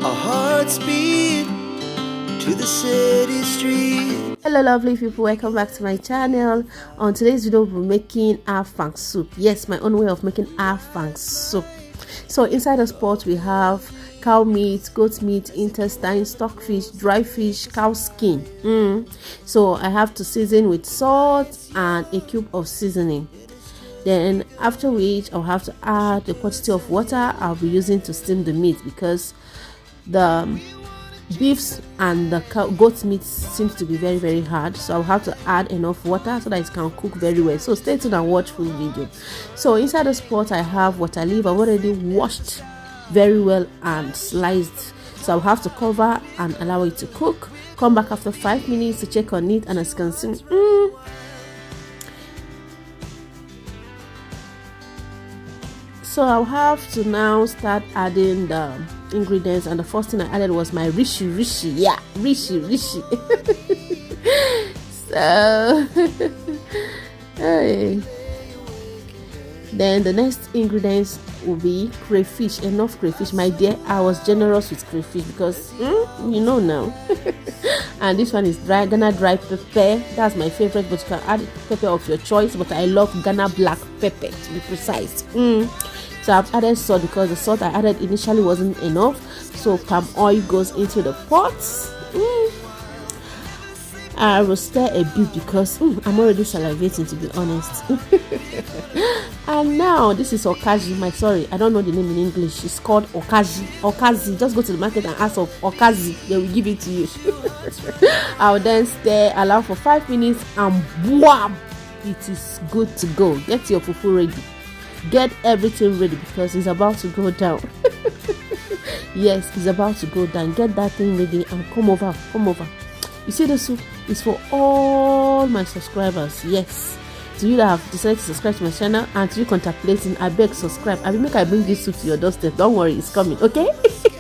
Our hearts beat to the city street. Hello lovely people, welcome back to my channel. On today's video we'll be making afang soup. Yes, my own way of making afang soup. So inside the pot we have cow meat, goat meat, intestine, stockfish, dry fish, cow skin. So I have to season with salt and a cube of seasoning. Then after which I'll have to add the quantity of water I'll be using to steam the meat, because the beefs and the goat meat seems to be very hard, so I'll have to add enough water so that it can cook very well. So stay tuned and watch full video. So inside the pot I have water leaf. I've already washed very well and sliced, so I'll have to cover and allow it to cook. Come back after 5 minutes to check on it, and as you can see, so I'll have to now start adding the ingredients, and the first thing I added was my rishi. So hey. Then the next ingredients will be crayfish. Enough crayfish, my dear. I was generous with crayfish because you know now. And this one is Ghana dry pepper. That's my favorite, but you can add pepper of your choice, but I love Ghana black pepper to be precise. So I've added salt because the salt I added initially wasn't enough. So palm oil goes into the pot. I will stir a bit because I'm already salivating, to be honest. And now this is okazi. I don't know the name in English. It's called okazi. Just go to the market and ask for okazi, they will give it to you. I'll then stir, allow for 5 minutes, and boom, it is good to go. Get your fufu ready, get everything ready, because it's about to go down. Yes, it's about to go down. Get that thing ready and come over. You see, the soup is for all my subscribers. Yes, to you that have decided to subscribe to my channel, and to you contemplating, I beg subscribe. I will make I bring this soup to your doorstep. Don't worry, it's coming. Okay.